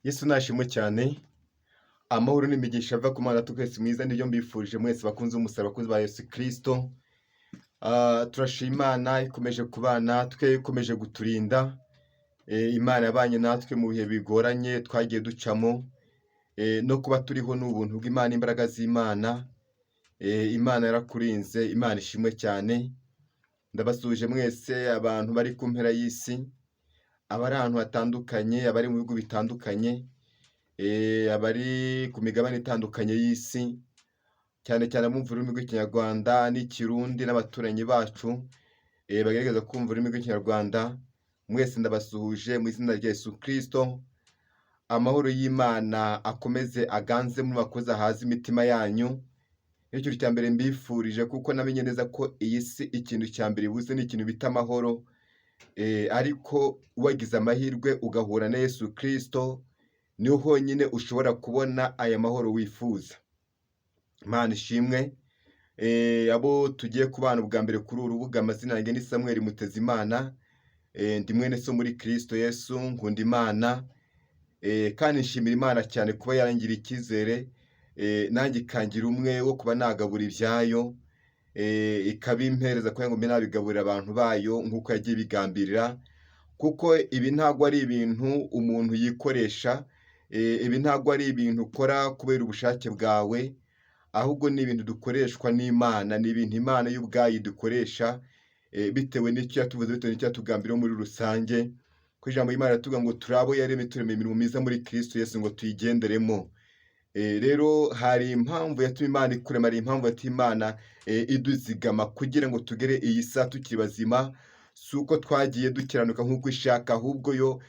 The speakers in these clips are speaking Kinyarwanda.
Yesu nashimwe cyane, amahoro n'imigisha ava ku Mana twese mwiza nibyo mbifurije mwese bakunze umusaraba, bakunze ba Yesu Kristo. Turashima Imana ikomeje kubana twe, ikomeje guturinda. Imana yabanye natwe mu bihe bigoranye twagiye ducamo, no kuba turiho n'ubuntu bw'Imana, imbaraga z'Imana. Imana yarakurinze, Imana ishimwe cyane. Ndabasuje mwese abantu bari ku mpera y'isi, abari ahantu hatandukanye, abari mu bihugu bitandukanye, abari ku migabane itandukanye y'isi, cyane cyane abumva ururimi rw'ikinyarwanda n'ikirundi n'abaturanyi bacu bagerageza kumva ururimi rw'ikinyarwanda. Mwese ndabasuhuje mu izina rya Yesu Kristo. Amahoro y'Imana akomeze aganze mu bakozi ahaza imitima yanyu. Nicyo cya mbere mbifurije, kuko namenye neza ko iyi si ikintu cya mbere ibuze ni ikintu bita amahoro. Ariko wagize amahirwe ugahura na Yesu Kristo, niho honyine ushobora kubona aya mahoro wifuza. Imana ishimwe. Abo tugiye kubana ubwa mbere kuri uru rubuga, amazina yanjye ni Samuel Mutezimana. Ndi mwene so muri Kristo Yesu, nkunda Imana, kandi nshimira Imana cyane kuba yarangiriye icyizere, nanjye ikangira umwe wo kuba nagabura ibyayo, ikabimpereza kugira ngo mbe nabigaburira abantu bayo nk'uko yagiye ibigambirira. Kuko ibi ntabwo ari ibintu umuntu yikoresha, ibi ntabwo ari ibintu ukora kubera ubushake bwawe, ahubwo ni ibintu dukoreshwa n'Imana, ni ibintu Imana yo ubwayo idukoresha, bitewe n'icyo yatuvuze, bitewe n'icyo yatugambiriye muri rusange. Ku ijambo ry'Imana riravuga ngo turi abo yaremye, turemeye imirimo myiza muri Kristo Yesu ngo tuyigenderemo. Rero hari impamvu yatumye Imana ikurema, hari impamvu yatumye Imana iduzigama kugira ngo tugere iyi saa tukiri bazima. Si uko twagiye dukiranuka nk'uko ishaka, ahubwo yo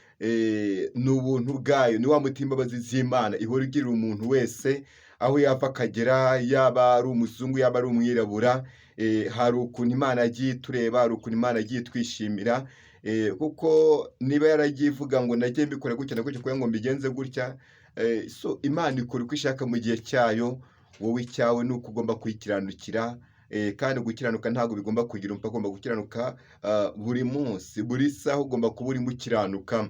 ni ubuntu bwayo, ni wa mutima imbabazi z'Imana ihora igirira umuntu wese aho yava akagera, yaba ari umuzungu yaba ari umwirabura. Hari ukuntu Imana yagiye itureba, hari ukuntu Imana yagiye itwishimira, kuko niba yaragiye ivuga ngo nagiye mbikora gutya na gutya kugira ngo mbigenze gutya, so Imana ikora uko ishaka mu gihe cyayo. Wowe icyawe ni uko ugomba kuyikiranukira, kandi gukiranuka ntabwo bigomba kugira umupaka, ugomba gukiranuka buri munsi, buri saha ugomba kuba urimo ukiranuka.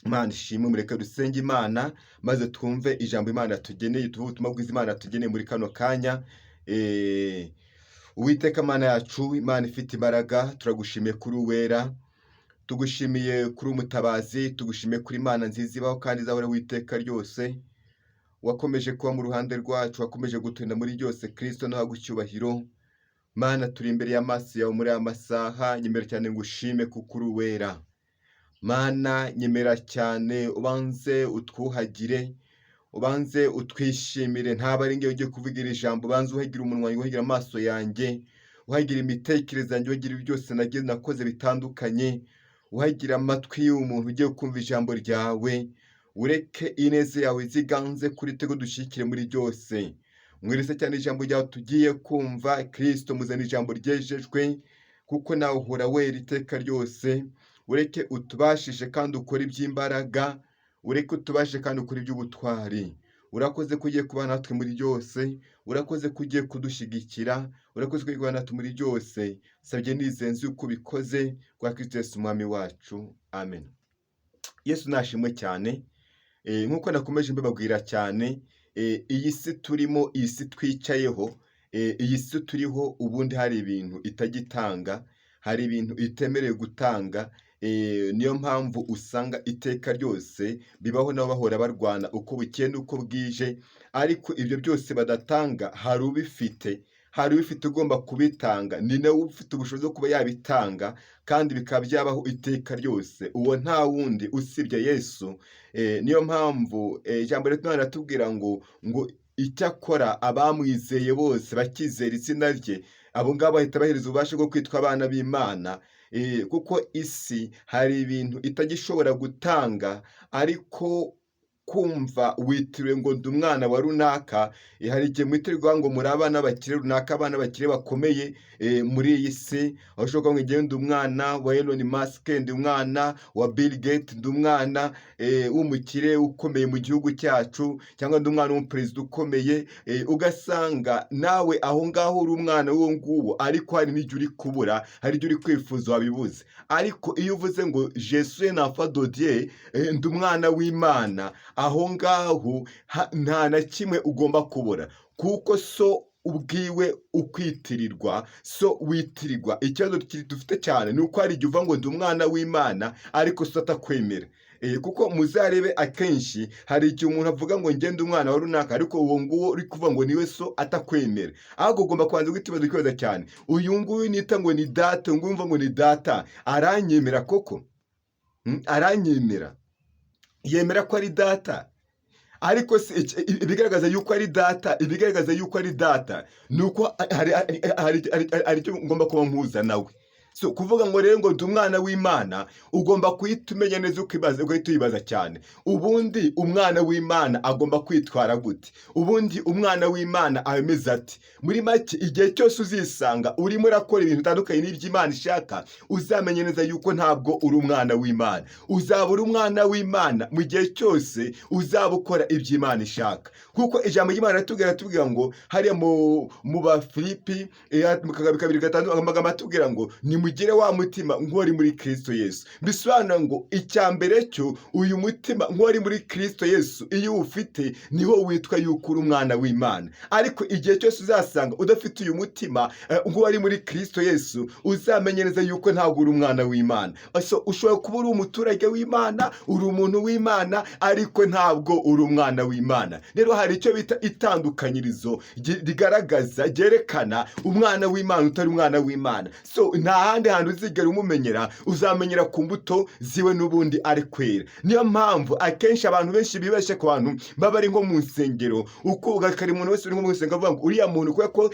Imana ishimwe. Mureke dusenge Imana maze twumve ijambo Imana yatugeneye, tuvuge ubutumwa bwiza Imana yatugeneye muri kano kanya. Uwiteka Mana yacu, Imana ifite imbaraga, turagushimiye kuri uwera, tugushimiye kuri umutabazi, tugushimiye kuri Imana nziza ibaho kandi izahoraho iteka ryose. Wakomeje kuba mu ruhande rwacu, wakomeje guturinda muri byose. Kristo nahabwe icyubahiro. Mana, turi imbere y'amaso yawe muri aya masaha, nyemera cyane ngushime kuko uri uwera. Mana, nyemera cyane ubanze utwuhagire, ubanze utwishimire. Ntaba ari ngewe ugiye kuvugira ijambo, ubanze uhagira umunwa wanjye, uhagira amaso yanjye, uhagira imitekerereze yanjye, uhagira byose nakoze bitandukanye, uhagira amatwi y'umuntu ugiye kumva ijambo ryawe. Ureke ineza yawe ziganze kuri twebwe, dushyigikire muri byose. Mwirese cyane ijambo ryawe tugiye kumva. Kristo, muzana ijambo ryejejwe, kuko nawe uhora wera iteka ryose. Ureke utubashishe kandi ukore iby'imbaraga, ureke utubashe kandi ukore iby'ubutwari. Urakoze ko ugiye kubana natwe muri byose, urakoze ko ugiye kudushyigikira, urakoze ko ugiye kubana natwe muri byose. Sabye nizenze uko ubikoze, kwa Kristo Yesu umwami wacu, amen. Yesu nashimwe cyane. Nk'uko nakomeje mbibabwira cyane, iyi si turimo, iyi si twicayeho, iyi si turiho, ubundi hari ibintu itagitanga, hari ibintu itemerewe gutanga. Niyo mpamvu usanga iteka ryose bibaho nabo bahora barwana uko bukeye n'uko bwije, ariko ibyo byose badatanga hari ubifite, hari ubifite ugomba kubitanga, ni nawe ufite ubushobozi bwo kuba yabitanga, kandi bikaba byabaho iteka ryose. Uwo nta wundi usibye Yesu. Niyo mpamvu ijambo ry'Imana riratubwira ngo icyakora abamwizeye bose bakizera izina rye, abo ngabo bahita bahereza ububasha bwo kwitwa abana b'Imana. Kuko isi hari ibintu itagishobora gutanga, ariko kumva witiriwe ngo ndi umwana wa runaka, hari igihe mwitirirwa ngo muri abana bakire runaka, abana bakire bakomeye muri iyi si, aho ushobora ngo ngewe ndi umwana wa Elon Musk, ndi umwana wa Bill Gates, ndi umwana w'umukire ukomeye mu gihugu cyacu, cyangwa ndi umwana w'umuperezida ukomeye, ugasanga nawe aho ngaho uri umwana w'uwo nguwo, ariko hari n'ibyo uri kubura, hari ibyo uri kwifuza wabibuze. Ariko iyo uvuze ngo je suis un enfant de Dieu, ndi umwana w'Imana, aho ngaho nta na kimwe ugomba kubura, kuko so ubwiwe ukwitirirwa, so witirirwa. Ikibazo dufite cyane ni uko hari igihe uvuga ngo ndi umwana w'Imana ariko so atakwemera. Kuko muzarebe akenshi hari igihe umuntu avuga ngo ngende umwana wa runaka, ariko uwo nguwo uri kuvuga ngo niwe so atakwemera. Ahubwo ugomba kubanza kwitibaza ikibazo cyane, uyu nguyu nita ngo ni data, ngo umva ngo ni data, aranyemera koko? Aranyemera? Yemera ko ari data? Ariko ibigaragaza yuko ari data, ibigaragaza yuko ari data nuko hari icyo ngomba kuba mpuza nawe. So kuvuga ngo rero ngo ndi umwana w'Imana, ugomba kuhita umenya neza, ugahita uyibaza cyane, ubundi umwana w'Imana agomba kwitwara gute? Ubundi umwana w'Imana ameze ati? Muri make, igihe cyose uzisanga urimo urakora ibintu bitandukanye n'iby'Imana ishaka, uzamenye neza yuko ntabwo uri umwana w'Imana. Uzaba uri umwana w'Imana mu gihe cyose uzaba ukora iby'Imana ishaka, kuko ijambo ry'Imana ratubwira ngo hariya mu Bafilipi 2:5 amagambo atubwira ngo nimugire wa mutima nk'uri muri Kristo Yesu. Bisobanura ngo icya mbere cyo, uyu mutima nk'uri muri Kristo Yesu iyo ufite, niho witwa yuko uri umwana w'Imana. Ariko igihe cyose uzasanga udafite uyu mutima nk'uri muri Kristo Yesu, uzamenyereza yuko ntabwo uri umwana w'Imana. So ushobora kuba uri umuturage w'Imana, uri umuntu w'Imana, ariko ntabwo uri umwana w'Imana. Rero hari icyo bita itandukanyirizo rigaragaza, ryerekana umwana w'Imana utari umwana w'Imana. So nta handi hantu uzigera umumenyera, uzamenyera ku mbuto ziwe n'ubundi ari kwera. Niyo mpamvu akenshi abantu benshi bibeshye ku bantu baba ari nko mu nsengero, uko ugakari umuntu wese uri nko mu nsengero avuga ngo uriya muntu kuko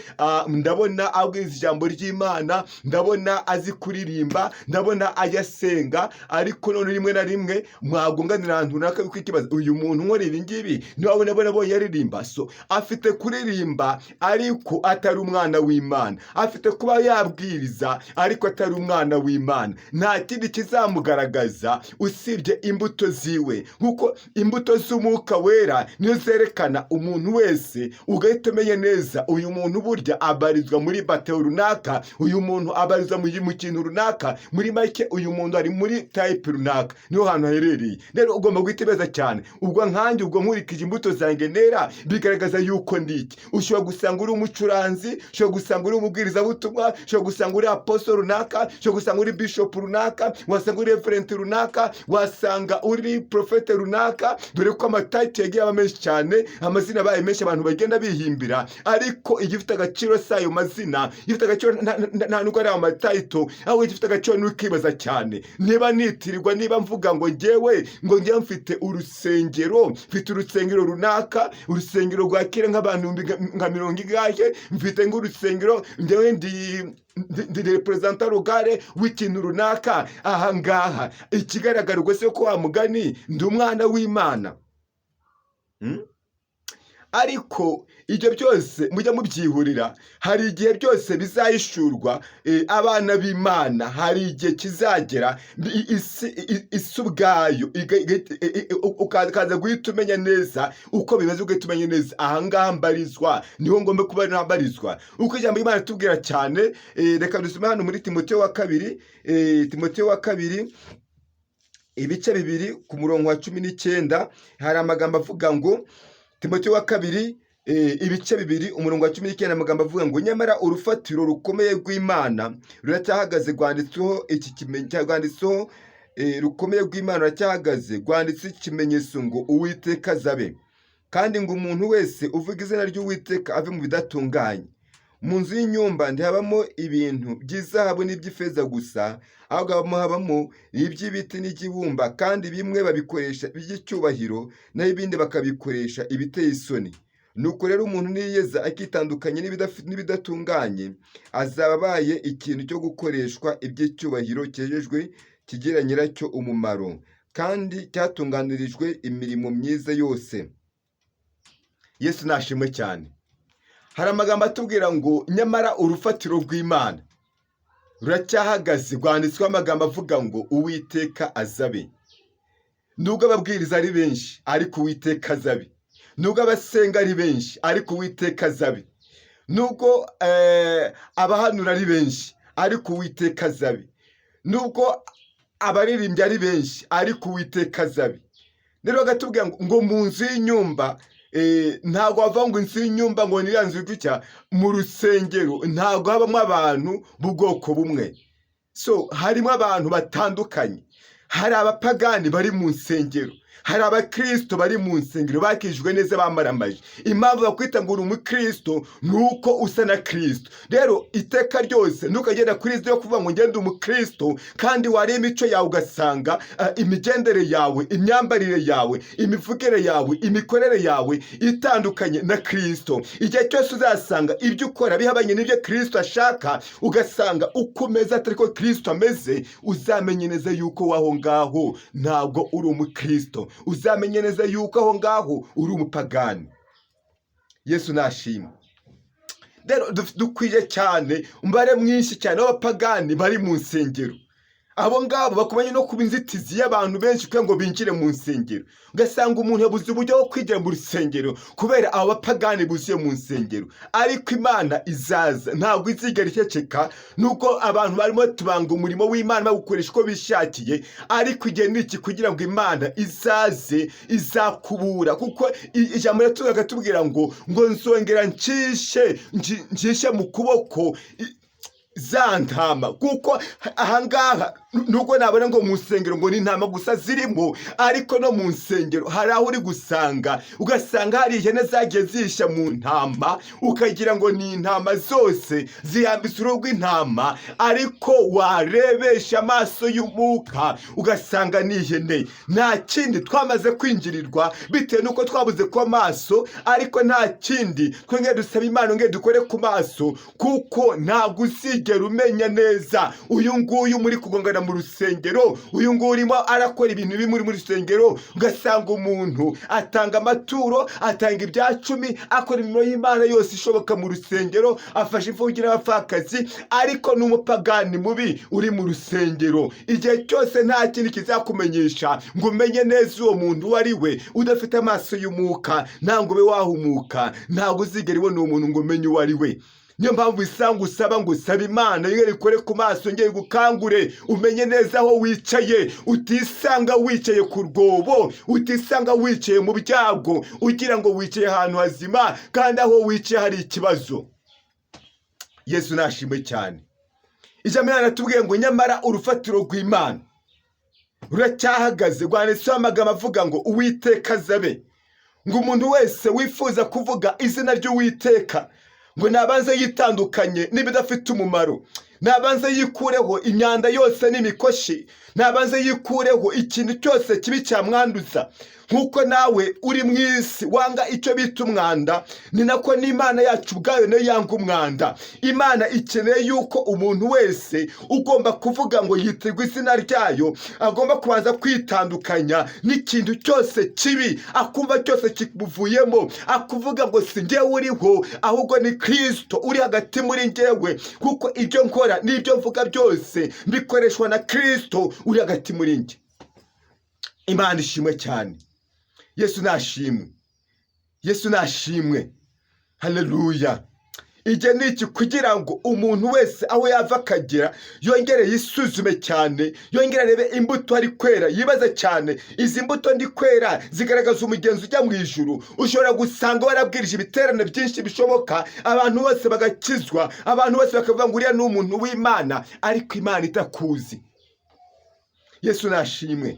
ndabona abwiriza ijambo ry'Imana, ndabona azi kuririmba, ndabona ayasenga, ariko none rimwe na rimwe mwagonganira ahantu runaka bikibaza, uyu muntu nkora ibi ngibi niwabona abonye yaririmba. So afite kuririmba ariko atari umwana w'Imana, afite kuba yabwiriza ariko atari umwana w'Imana. Nta kindi kizamugaragaza usibye imbuto ziwe, kuko imbuto z'umwuka wera niyo zerekana umuntu wese, ugahita umenya neza uyu muntu burya abarizwa muri bateo runaka, uyu muntu abarizwa mu kintu runaka, muri make uyu muntu ari muri type runaka, niho hantu aherereye. Rero ugomba guhita cyane, ubwo nkanjye, ubwo nkurikije imbuto zanjye nera, bigaragaza yuko ndiki. Ushobora gusanga uri umucuranzi, ushobora gusanga uri umubwirizabutumwa, ushobora gusanga uri apostle runaka, ushobora gusanga uri bishop runaka, wasanga uri reverend runaka, wasanga uri prophet runaka. Dore ko amatayito yagiye aba menshi cyane, amazina abaye menshi abantu bagenda bihimbira, ariko igifite agaciro sayo mazina, igifite agaciro nta nuko ari amatayito, aho igifite agaciro n'ukibaza cyane, niba nitirirwa, niba mvuga ngo ngewe mfite urusengero, mfite urusengero runaka, urusengero rwakira nk'abantu nka 40, mfite nk'urusengero ngewe ndi representa locale w'ikintu runaka, aha ngaha ikigaragara rwose ko wa mugani ndi umwana w'Imana. Ariko ibyo byose mujya mubyihurira, hari igihe byose bizahishurwa abana b'Imana. Hari igihe kizagera isi ubwayo ukaza guhita umenya neza uko bimaze, ugahita umenya neza aha ngaha mbarizwa, niho ngomba kuba nabarizwa. Uko ijambo ry'Imana tubwira cyane, reka dusome hano muri Timoteyo wa kabiri ibice 2 ku murongo wa 19, hari amagambo avuga ngo, Timoteyo wa kabiri ibice 2 umurongo wa 19, amagambo avuga ngo, nyamara urufatiro rukomeye rw'Imana ruracyahagaze, rwanditseho iki kimenyetso, rwanditseho rukomeye rw'Imana ruracyahagaze, rwanditse ikimenyetso ngo Uwiteka azabe, kandi ngo umuntu wese uvuga izina ry'Uwiteka ave mu bidatunganye. Mu nzu y'inyumba ntihabamo ibintu by'izahabu n'iby'ifeza gusa, ahubwo habamo iby'ibiti n'iby'ibumba, kandi bimwe babikoresha iby'icyubahiro, naho ibindi bakabikoresha ibiteye isoni. Nuko rero umuntu niyeza akitandukanye n'ibidatunganye, azaba abaye ikintu cyo gukoreshwa iby'icyubahiro cyejejwe, kigira nyiracyo umumaro, kandi cyatunganirijwe imirimo myiza yose. Yesu nashimwe cyane. Hari amagambo atubwira ngo nyamara urufatiro rw'Imana ruracyahagaze, rwanditsweho amagambo avuga ngo Uwiteka azabe. Nubwo ababwiriza ari benshi ariko Uwiteka azabe. Nubwo abasenga ari benshi ariko Uwiteka azabe. Nubwo abahanura ari benshi ariko Uwiteka azabe. Nubwo abaririmbyi ari benshi ariko Uwiteka azabe. Rero bagatubwira ngo mu nzu y'inyumba, ntabwo bava ngo inzu y'inyumba ngo niriya nzu gutya, mu rusengero ntabwo habamo abantu b'ubwoko bumwe. So harimo abantu batandukanye. Hari abapagani bari mu nsengero, hari abakristo bari mu nsengero bakijwe neza bamaramaje. Impamvu bakwita ngo uri umukristo nuko usa na Kristo. Rero iteka ryose ntukagenda kuri izo yo kuvuga ngo ngende umukristo kandi wareba imico yawe ugasanga imigendere yawe, imyambarire yawe, imivugire yawe, imikorere yawe itandukanye na Kristo. Igihe cyose uzasanga ibyo ukora bihabanye n'ibyo Kristo ashaka, ugasanga ukomeza atari ko Kristo ameze, uzamenye neza yuko waho ngaho ntabwo uri umukristo. Uzamenye neza yuko aho ngaho uri umupagani. Yesu nashimwe. Rero dukwiye cyane umubare mwinshi cyane w'abapagani bari mu nsengero. Abo ngabo bakomanye no kuba inzitizi y'abantu benshi kugira ngo binjire mu nsengero. Ugasanga umuntu yabuze uburyo bwo kwinjira mu rusengero kubera abo bapagani buzuye mu nsengero. Ariko Imana izaza, ntabwo izigera iceceka. Nuko abantu barimo tubanga umurimo w'Imana bawukoresha uko bishakiye, ariko igihe niki kugira ngo Imana izaze izakubura. Kuko ijambo ritugaga tubwira ngo nzongera ncishe mu kuboko za ntama. Kuko ahangaha nubwo nabona ngo mu nsengero ngo ni intama gusa zirimo, ariko no mu nsengero hari aho uri gusanga, ugasanga hari ihene zagiye zisha mu ntama, ukagira ngo ni intama zose zihambitse uruhu rw'intama, ariko warebesha amaso y'umwuka ugasanga ni ihene. Nta kindi twamaze kwinjirirwa bitewe nuko twabuze ku maso, ariko nta kindi twongeye dusaba Imana ngo dukore ku maso, kuko ntabwo uzigera umenya neza uyu nguyu muri kugongana mu rusengero, uyu nguyu urimo arakora ibintu bimuri muri rusengero. Ugasanga umuntu atanga amaturo, atanga ibya 10, akora imirimo y'Imana yose ishoboka mu rusengero, afasha imfubyi n'abapfakazi, ariko ni umupagani mubi uri mu rusengero. Igihe cyose nta kintu kizakumenyesha ngo umenye neza uwo muntu uwo ari we, udafite amaso y'umwuka ntabwo ube wahumuka, ntabwo uzigera ubona uwo muntu ngo umenye uwo ari we. Niyo mpamvu isanga usaba ngo saba Imana yere ikore ku maso, ngeye gukangure umenye neza aho wicaye. Utisanga wicaye ku rwobo, utisanga wicaye mu byago, ugira ngo wicaye ahantu hazima kandi aho wicaye hari ikibazo. Yesu nashimwe cyane. Ijambo riratubwiye ngo nyamara urufatiro rw'Imana ruracyahagaze, rwanditsweho amagambo avuga ngo Uwiteka azabe. Ngo umuntu wese wifuza kuvuga izina ry'Uwiteka ngo nabanze yitandukanye n'ibidafite umumaro, nabanze yikureho imyanda yose n'imikoshi, nabanze yikureho ikintu cyose kibi cyamwanduza. Nkuko nawe uri mu isi wanga icyo bita umwanda, ni nako n'Imana yacu ubwayo nayo yanga umwanda. Imana ikeneye yuko umuntu wese ugomba kuvuga ngo yitirwa izina ryayo agomba kubanza kwitandukanya n'ikintu cyose kibi, akumva cyose kimuvuyemo, akuvuga ngo si njyewe uriho ahubwo ni Kristo uri hagati muri njyewe, kuko ibyo nkora n'ibyo mvuga byose bikoreshwa na Kristo uri hagati muri njye. Imana ishimwe cyane. Yesu nashimwe. Yesu nashimwe. Haleluya. Igihe niki kugira ngo umuntu wese aho yava akagera yongere yisuzume cyane, yongere arebe imbuto ari kwera, yibaza cyane izi mbuto ndi kwera zigaragaza umugenzi ujya mu ijuru. Ushobora gusanga warabwirije ibiterane byinshi bishoboka, abantu bose bagakizwa, abantu bose bakavuga ngo uriya ni umuntu w'Imana, ariko Imana itakuzi. Yesu nashimwe.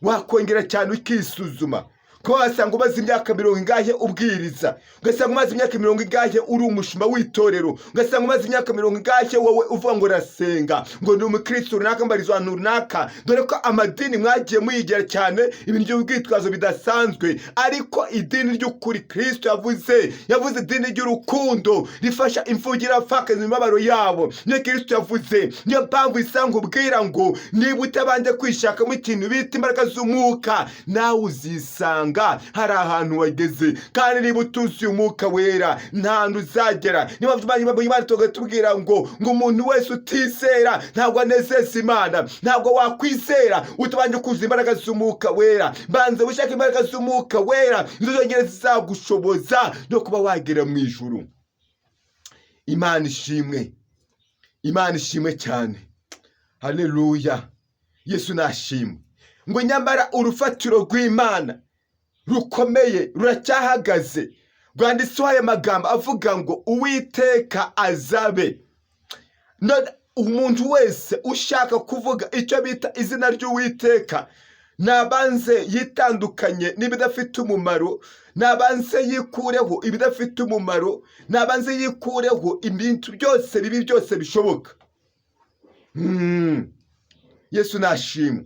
Wakongera cyane ukisuzuma ko wasanga umaze imyaka 40 ingahe ubwiriza, ugasanga umaze imyaka 40 ingahe uri umushumba w'itorero, ugasanga umaze imyaka 40 ingahe wowe uvuga ngo rasenga, ngo ndi umukristo runaka mbarizwa ahantu runaka. Dore ko amadini mwagiye muyigera cyane ibintu by'ubwitwazo bidasanzwe, ariko idini ry'ukuri Kristo yavuze idini ry'urukundo rifasha imfubyi n'abapfakazi mu mibabaro yabo. Niyo Kristo yavuze. Niyo mpamvu isanga ubwira ngo niba utabanje kwishakamo ikintu bita imbaraga z'umwuka, nawe uzisanga hari ahantu wageze. Kandi niba utuzuye umwuka wera nta hantu uzagera. Niyo mpamvu Imana tugatubwira ngo umuntu wese utizera ntabwo anezeza Imana. Ntabwo wakwizera utabanje kuzuza imbaraga z'umwuka wera. Banze ushaka imbaraga z'umwuka wera, nizo zongera zizagushoboza no kuba wagera mu ijuru. Imana ishimwe. Imana ishimwe cyane. Haleluya. Yesu nashimwe. Ngo nyamara urufatiro rw'Imana rukomeye ruracyahagaze. Rwanditsweho aya magambo avuga ngo Uwiteka azabe. None umuntu wese ushaka kuvuga icyo bita izina ry'Uwiteka, nabanze yitandukanye n'ibidafite umumaro, nabanze yikureho ibidafite umumaro, nabanze yikureho ibintu byose bibi byose bishoboka. Yesu nashimwe.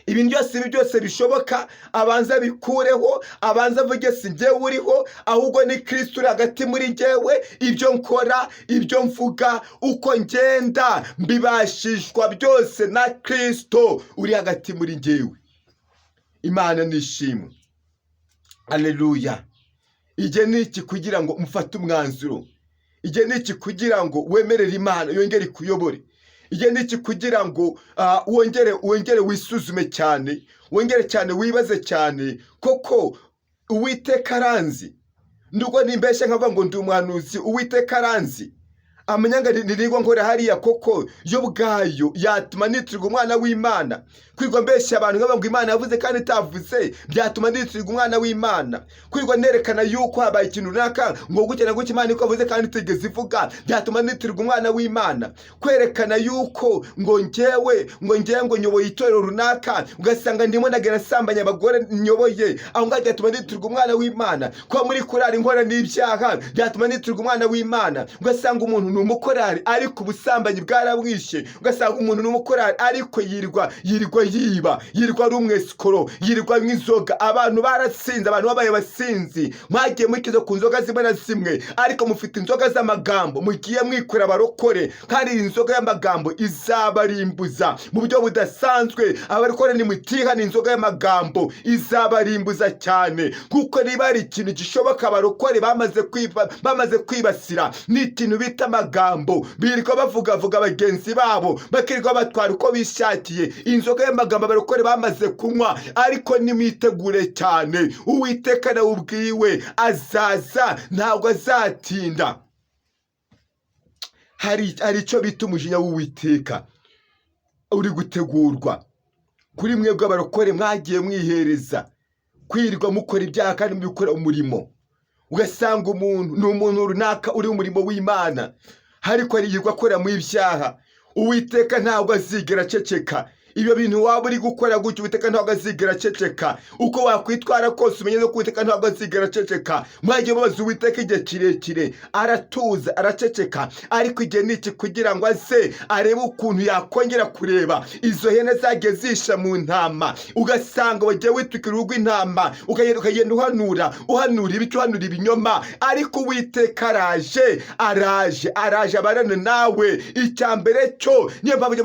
Ibintu byose bishoboka abanza bikureho, abanza avuge si njyewe uriho, ahubwo ni Kristo uri hagati muri njyewe. Ibyo nkora, ibyo mvuga, uko ngenda, mbibashishwa byose na Kristo uri hagati muri njyewe. Imana nishimwe. Haleluya. Ije niki kugira ngo mufate umwanzuro? Ije niki kugira ngo wemerere Imana yongere kuyobore? Ije niki kugira ngo wongere wisuzume cyane, wongere cyane wibaze cyane, koko Uwiteka aranzi? Nubwo nimbeshe nkavuga ngo ndi umwanuzi, Uwiteka aranzi. Amanyanga nirigwa nkora hariya, koko yo bwayo yatuma nitirwa umwana w'Imana. Kwirwa mbeshe abantu nkaba ngo Imana yavuze kandi itavuze, byatuma nitirwa umwana w'Imana. Kwirwa nerekana yuko habaye ikintu runaka ngo gukena guke Imana iko yavuze kandi itigeze ivuga, byatuma nitirwa umwana w'Imana. Kwerekana yuko ngo njyewe ngo nyoboye itorero runaka, ugasanga ndimo nagera sambanya abagore nyoboye, aho ngaho byatuma nitirwa umwana w'Imana. Kwa muri kurari nkora n'ibyaha, byatuma nitirwa umwana w'Imana. Ugasanga umuntu n'umukorari ariko ubusambanyi bwarabwishe, ugasanga umuntu n'umukorari ariko yirirwa yirirwa ari umwesikoro, yirirwa nk'inzoga. Abantu barasinze, abantu babaye basinzi, mwagiye mukiza ku nzoga zimwe na zimwe, ariko mufite inzoga z'amagambo mugiye mwikora abarokore, kandi inzoga y'amagambo izabarimbuza mu buryo budasanzwe. Abarokore nimutihana inzoga y'amagambo izabarimbuza cyane, kuko niba ari ikintu gishoboka abarokore bamaze kwibasira ni ikintu bita amagambo. Birirwa bavuga bagenzi babo, bakirirwa batwara uko bishakiye. Inzoga y'amagambo abarokore bamaze kunywa, ariko nimwitegure cyane, Uwiteka nawe ubwiwe azaza, ntabwo azatinda. Hari icyo bita umujinya w'Uwiteka uri gutegurwa kuri mwebwe abarokore mwagiye mwihereza kwirirwa mukora ibyaha kandi mubikora umurimo. Ugasanga umuntu ni umuntu runaka uri umurimo w'Imana, ariko yirirwa akora mu ibyaha. Uwiteka ntabwo azigera aceceka. Ibyo bintu waba uri gukora gutyo, Uwiteka ntabwo azigera aceceka. Uko wakwitwara kose umenye ko Uwiteka ntabwo azigera aceceka. Mwagiye mubaza Uwiteka igihe kirekire, aratuza, araceceka, ariko igihe niki kugira ngo aze arebe ukuntu yakongera kureba izo hene zagiye zisha mu ntama. Ugasanga wagiye witwikira urugo intama, ukagenda uhanura ibice, uhanura ibinyoma, ariko Uwiteka araje abarana nawe. Icyambere cyo niyo mpamvu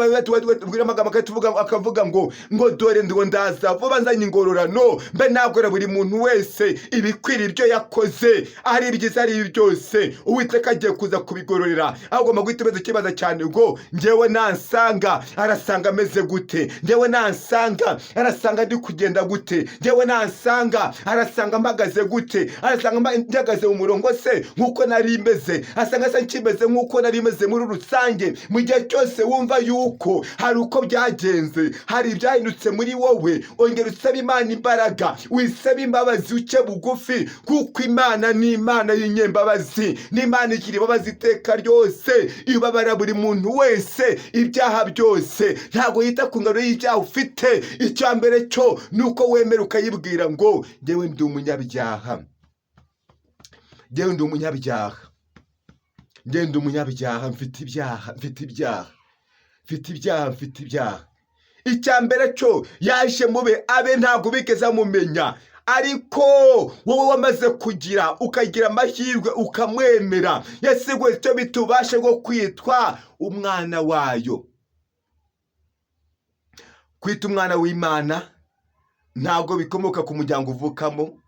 tubwira amagambo akavuga ngo dore ndiwo ndaza vuba nzanye ingororano, mbe nagora buri muntu wese ibikwira ibyo yakoze, ari ibyiza ari byose. Uwiteka agiye kuza kubigororera. Agomba guhita ikibazo cyane ngo njyewe nansanga arasanga ameze gute, njyewe nansanga arasanga ndi kugenda gute, njyewe nansanga arasanga mpagaze gute, arasanga mpagaze mu murongo se nkuko nari meze, asanga se nkimeze nkuko nari meze muri rusange. Mu gihe cyose wumva yuko hari uko byagenze, byagenze, hari ibyahindutse muri wowe, ongera usabe Imana imbaraga, wisabe imbabazi, uce bugufi, kuko Imana ni Imana y'inyembabazi, ni Imana igira imbabazi iteka ryose, ibabara buri muntu wese ibyaha byose, ntabwo yita ku ngano y'ibyaha ufite. Icya mbere cyo nuko wemera ukayibwira ngo njyewe ndi umunyabyaha, njyewe ndi umunyabyaha, njyewe ndi umunyabyaha, mfite ibyaha, mfite ibyaha, mfite ibyaha, mfite ibyaha. Icya mbere cyo yaje mube abe ntabwo bigeze amumenya, ariko wowe wamaze kugira ukagira amahirwe ukamwemera, yasigwe icyo bitubashe bwo kwitwa umwana wayo. Kwita umwana w'Imana ntabwo bikomoka ku muryango uvukamo,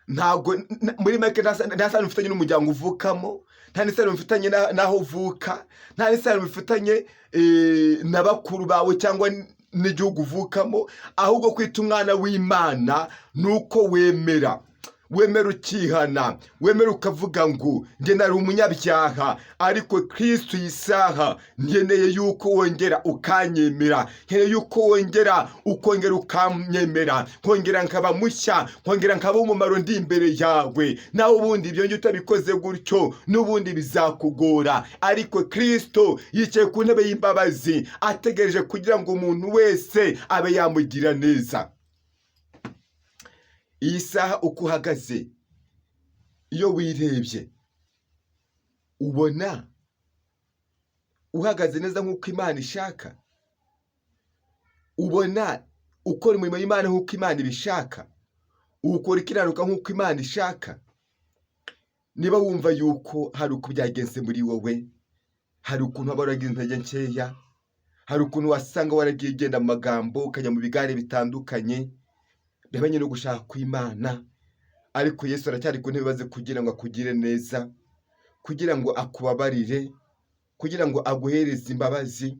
ntabwo muri make nta sano ufitanye n'umuryango uvukamo, nta n'isano ufitanye n'aho uvuka, nta n'isano ufitanye na bakuru bawe cyangwa n'igihugu uvukamo, ahubwo kwita umwana w'Imana nuko wemera ukihana, wemera ukavuga ngo njye nari umunyabyaha, ariko Kristo yisaha nkeneye yuko wongera ukanyemera, nkeneye yuko wongera ukanyemera, nkongera nkaba mushya, nkongera nkaba umumaro ndi imbere yawe. Naho ubundi ibyo njye utabikoze gutyo n'ubundi bizakugora, ariko Kristo yicaye ku ntebe y'imbabazi ategereje kugira ngo umuntu wese abe yamugira neza. Iyi saha uko uhagaze, iyo wirebye ubona uhagaze neza nk'uko Imana ishaka, ubona ukora imirimo y'Imana nk'uko Imana ibishaka, ukora ikiranuka nk'uko Imana ishaka. Niba wumva yuko hari uko byagenze muri wowe, hari ukuntu waba waragize intege nkeya, hari ukuntu wasanga waragiye ugenda mu magambo ukajya mu bigare bitandukanye bihwanye no gushaka kw'Imana, ariko Yesu aracyari ku ntebe baze kugira ngo akugire neza, kugira ngo akubabarire, kugira ngo aguhereze imbabazi,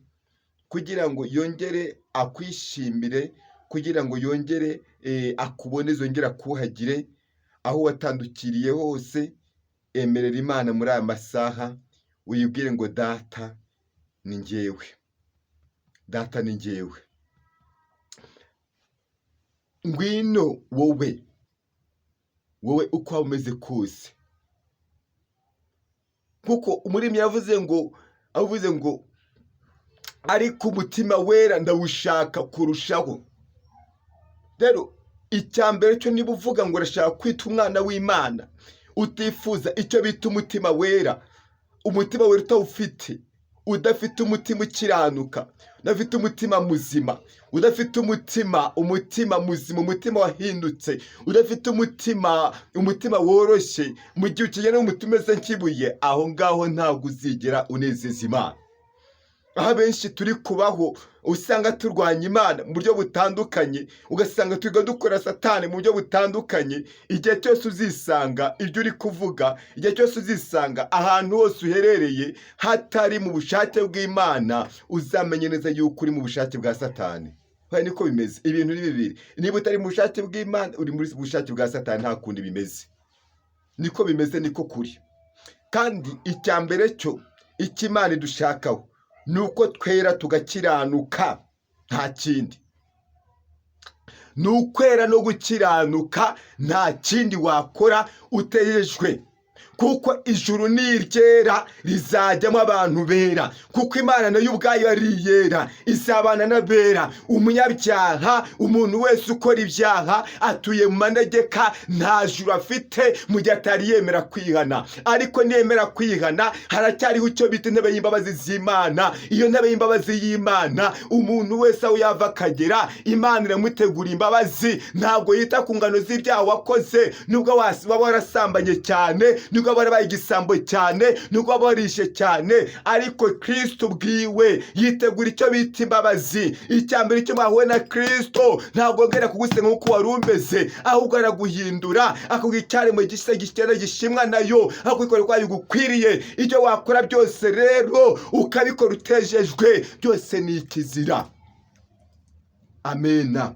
kugira ngo yongere akwishimire, kugira ngo yongere akubone, zongere akuhagire. Aho watandukiriye hose, emerera Imana muri aya masaha, uyibwire ngo data ni njyewe, data ni njyewe. Ngwino wowe uko waba umeze kose, kuko umuremyi yavuze ngo ariko umutima wera ndawushaka kurushaho. Rero icya mbere cyo niba uvuga ngo urashaka kwita umwana w'Imana, utifuza icyo bita umutima wera, umutima wera utawufite, udafite umutima ukiranuka, udafite umutima muzima, udafite umutima muzima, umutima wahindutse, udafite umutima woroshye, mu gihe ukigera umutima umeze nk'ibuye, aho ngaho ntabwo uzigera unezeza Imana. Aho benshi turi kubaho usanga turwanya Imana mu buryo butandukanye, ugasanga twiga dukora Satani mu buryo butandukanye. Igihe cyose uzisanga ibyo uri kuvuga, igihe cyose uzisanga ahantu hose uherereye hatari mu bushake bw'Imana, uzamenye neza yuko uri mu bushake bwa Satani. Niko bimeze, ibintu ni bibiri. Niba utari mu bushake bw'Imana, uri muri bushake bwa Satani, nta kundi bimeze. Niko bimeze, niko kuri. Kandi icya mbere cyo icyo Imana idushakaho nuko twera tugakiranuka, nta kindi. Nukwera no gukiranuka, nta kindi wakora utejejwe, kuko ijuru niryera rizajyamo abantu bera, kuko Imana nayo ubwayo ari yera, izabana n'abera. Umunyabyaha, umuntu wese ukora ibyaha, atuye mu manegeka, nta juru afite mu gihe atari yemera kwihana. Ariko niyemera kwihana, haracyariho icyo bita intebe y'imbabazi z'Imana. Iyo ntebe y'imbabazi y'Imana, umuntu wese aho yava akagera, Imana iramutegura imbabazi. Ntabwo yita ku ngano z'ibyaha wakoze, nubwo waba warasambanye cyane, nubwo warabaye igisambo cyane, nubwo waba warishe cyane, ariko Kristo bwiwe yitegura icyo bita imbabazi. Icya mbere cyo mwahuwe na Kristo, ntabwo ngera kugusenga nk'uko wari umeze, ahubwo araguhindura, akubwira icyaremwe gisa gikera gishimwa nayo, akubikora uko bigukwiriye. Ibyo wakora byose rero ukabikora utejejwe, byose ni ikizira. Amena.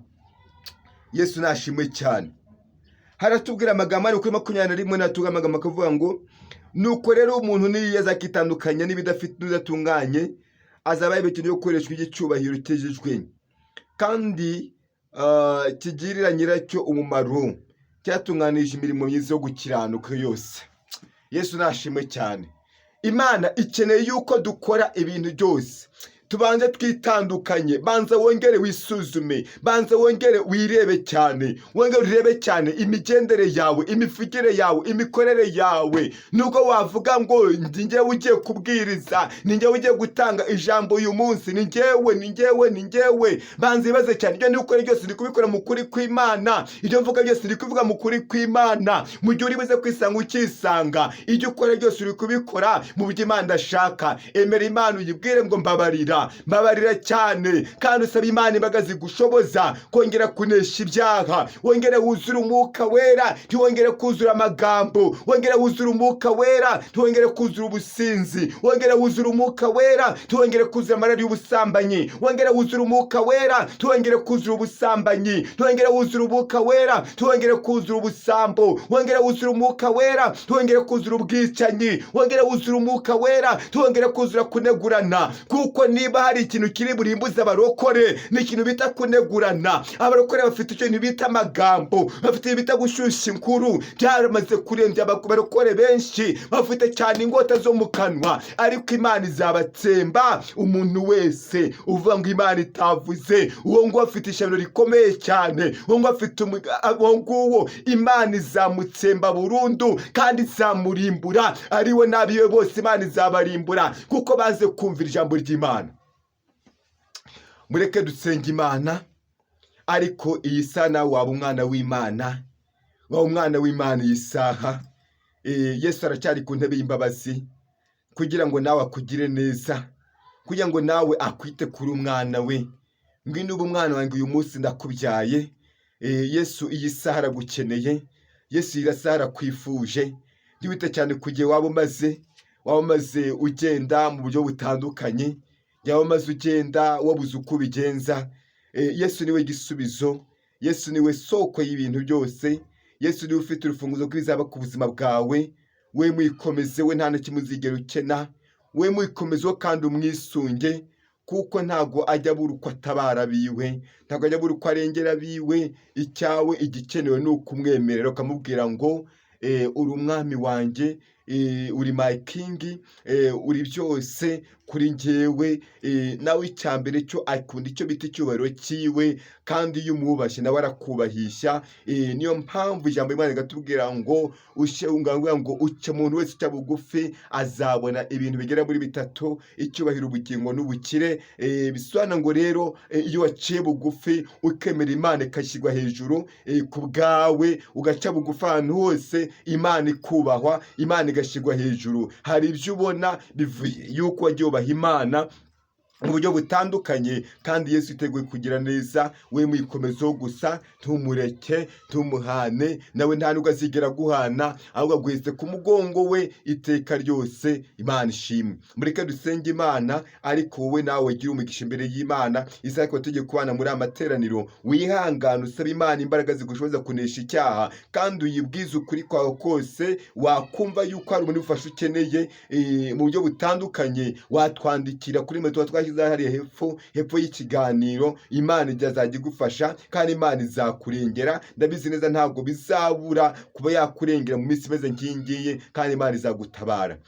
Yesu nashimwe cyane. Haratubwira amagambo ari kuri 21, natuga amagambo akavuga ngo nuko rero umuntu niyeza akitandukanya n'ibidafite n'udatunganye, azaba yibekeye gukoreshwa igicyubahiro kejejwe. kandi kigirira nyiracyo umumaro, cyatunganije imirimo myiza yo gukiranuka yose. Yesu nashimwe cyane. Imana ikeneye yuko dukora ibintu byose tubanze twitandukanye. Banza wongere wisuzume, banza wongere wirebe cyane, wongere urebe cyane imigendere yawe, imivugire yawe, imikorere yawe. Nubwo wavuga ngo njyewe ugiye kubwiriza, ni njyewe ugiye gutanga ijambo uyu munsi, ni njyewe, banza ibaze cyane, ibyo ndikora byose ndi kubikora mu kuri kw'Imana, ibyo mvuga byose ndi kuvuga mu kuri kw'Imana. Mu gihe uri buze kwisanga ukisanga, ibyo ukora byose uri kubikora mu buryo Imana ndashaka. Emera Imana uyibwire ngo mbabarira cyane, kandi usaba Imana imbaraga zigushoboza kongera kunesha ibyaha. Wongere wuzure umwuka wera, ntiwongere kuzura amagambo. Wongere wuzure umwuka wera, ntiwongere kuzura ubusinzi. Wongere wuzure umwuka wera, ntiwongere kuzura amarari y'ubusambanyi. Wongere wuzure umwuka wera, ntiwongere kuzura ubusambanyi. Ntiwongere wuzure umwuka wera, ntiwongere kuzura ubusambo. Wongere wuzure umwuka wera, ntiwongere kuzura ubwicanyi. Wongere wuzure umwuka wera, ntiwongere kuzura kunegurana. Kuko niba hari ikintu kiri burimbuze abarokore, ni ikintu bita kunegurana. Abarokore bafite ikintu bita amagambo, bafite ibintu bita gushyushya inkuru. Byaramaze kurembya abarokore benshi, bafite cyane ingota zo mu kanwa. Ariko Imana izabatsemba umuntu wese uvuga ngo Imana itavuze. Uwo nguwo afite ishyano rikomeye cyane, uwo nguwo afite uwo nguwo Imana izamutsemba burundu kandi izamurimbura. Ariwe n'abiwe bose Imana izabarimbura, kuko baze kumvira ijambo ry'Imana. Mureke dusenga Imana. Ariko iyi sana waba umwana w'Imana, waba umwana w'Imana iyi saha. Yesu aracyari ku ntebe y'imbabazi kugira ngo nawe akugire neza, kugira ngo nawe akwite kuri umwana we. Ngwino ubu umwana wanjye uyu munsi ndakubyaye. Yesu iyi saha aragukeneye, Yesu iyi saha arakwifuje. Ndiwite cyane kugiye waba umaze ugenda mu buryo butandukanye, yaba umaze ugenda wabuze uko ubigenza. Yesu niwe gisubizo, Yesu niwe soko y'ibintu byose. Yesu niwe ufite urufunguzo rw'ibizaba ku buzima bwawe. We mwikomeze, we nta na kimwe uzigera ukena. We mwikomezeho kandi umwisunge, kuko ntago ajya abura uko atabara biwe, ntago ajya abura uko arengera biwe. Icyawe igikenewe ni ukumwemerera, ukamubwira ngo uri umwami wanjye, uri my king, uri byose kuri njyewe. Nawe icyambere cyo akunda icyo bita icyubahiro cyiwe, kandi iyo umwubashye nawe arakubahisha. Niyo mpamvu ijambo Imana rigatubwira ngo uce umuntu wese uca bugufi azabona ibintu bigera muri bitatu: icyubahiro, ubugingo n'ubukire. Bisobanura ngo rero iyo waciye bugufi ukemera Imana ikashyirwa hejuru ku bwawe, ugaca bugufi ahantu hose, Imana ikubahwa, Imana igashyirwa hejuru. Hari ibyo ubona bivuye yuko wagiye ubaha Imana mu buryo butandukanye, kandi Yesu yiteguye kugira neza. We mwikomezeho gusa, ntumureke, ntumuhane. Nawe nta nubwo azigera guhana, ahubwo aguhetse ku mugongo we iteka ryose. Imana ishimwe. Mureke dusenge Imana. Ariko wowe nawe wagira umugisha imbere y'Imana. Isaha ko tugiye kubana muri amateraniro, wihangane usaba Imana imbaraga zigushoboza kunesha icyaha, kandi uyibwize ukuri kwawe kose. Wakumva yuko hari umuntu ufasha ukeneye mu buryo butandukanye, watwandikira kuri meto twashyize hariya hepfo y'ikiganiro. Imana izajya igufasha kandi Imana izakurengera. Ndabizi neza ntabwo bizabura kuba yakurengera mu minsi imeze nk'ingiyi, kandi Imana izagutabara.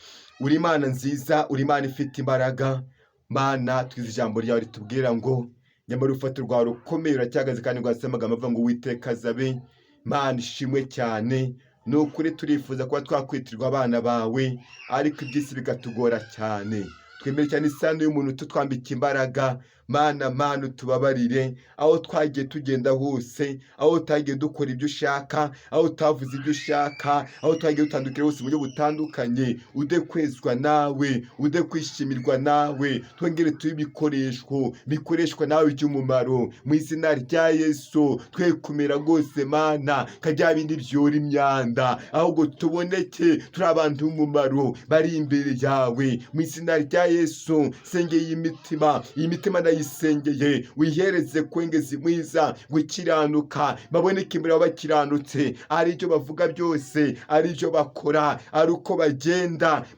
Uri Imana nziza, uri Imana ifite imbaraga. Mana, twize ijambo ryawe ritubwira ngo nyamara urufatiro rwawe rukomeye ruracyahagaze, kandi rwanditseho amagambo avuga ngo Uwiteka azabe. Mana ishimwe cyane. Ni ukuri turifuza kuba twakwitirwa abana bawe, ariko iby'isi bigatugora cyane. Twemere cyane isano y'umuntu tutwambika imbaraga. Mana utubabarire aho twagiye tugenda hose, aho twagiye dukora ibyo ushaka, aho utavuze ibyo ushaka, aho twagiye dutandukira hose mu buryo butandukanye. Ude kwezwa nawe, ude kwishimirwa nawe. Twongere tube bikoreshwa nawe by'umumaro, mu izina rya Yesu. Twe kumera rwose Mana kajya bindi byora imyanda, ahubwo tuboneke turi abantu b'umumaro bari imbere yawe, mu izina rya Yesu. Sengeye iyi mitima ndayisengeye wihereze kwengezi mwiza gukiranuka baboneke imbere bakiranutse ari ibyo bavuga byose ari ibyo bakora ari uko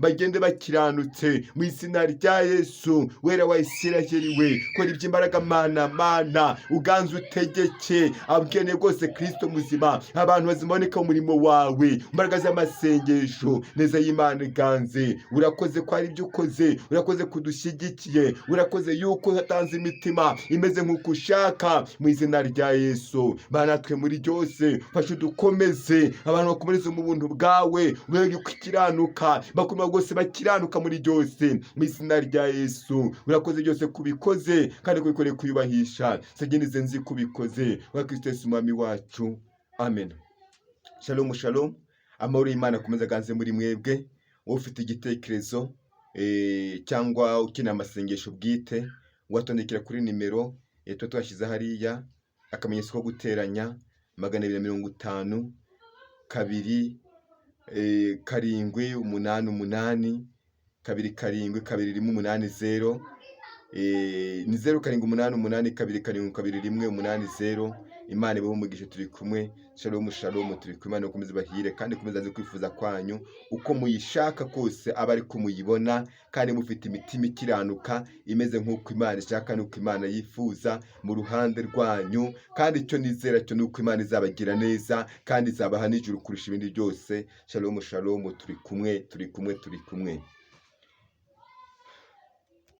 bagende bakiranutse mu izina rya Yesu wera wa Isirayeli we kora iby'imbaraga mana uganze utegeke abwene rwose Kristo muzima abantu baziboneka mu murimo wawe imbaraga z'amasengesho neza y'Imana iganze urakoze ko ari ibyo ukoze urakoze kudushyigikiye urakoze yuko hatanze imitima imeze nk'uko ushaka mu izina rya Yesu banatwe muri byose fasha dukomeze abantu bakomereze mu buntu bwawe ubege kwikiranuka bakoma rwose bakiranuka muri byose mu izina rya Yesu urakoze byose kubikoze kandi kubikoreye kuyubahisha sagenize nzi kubikoze wa Kristo Yesu umwami wacu amen. Shalom shalom amahoro y'Imana akomeza ganze muri mwebwe ufite igitekerezo cyangwa ukeneye amasengesho bwite watondekera kuri nimero twashyize hariya akamenyetso ko guteranya 250 2 7 8 8 2 7 2 8 ni 0788227180 Imana ibahe umugisha turi kumwe. Shalom shalom turi kumwe no kumeza bahire kandi kumeza azi kwifuza kwanyu uko muyishaka kose abari kumuyibona kandi mufite imitima ikiranuka imeze nk'uko Imana ishaka n'uko Imana yifuza mu ruhande rwanyu kandi icyo nizera cyo n'uko Imana izabagira neza kandi izabaha n'ijuru kurusha ibindi byose. Shalom shalom turi kumwe.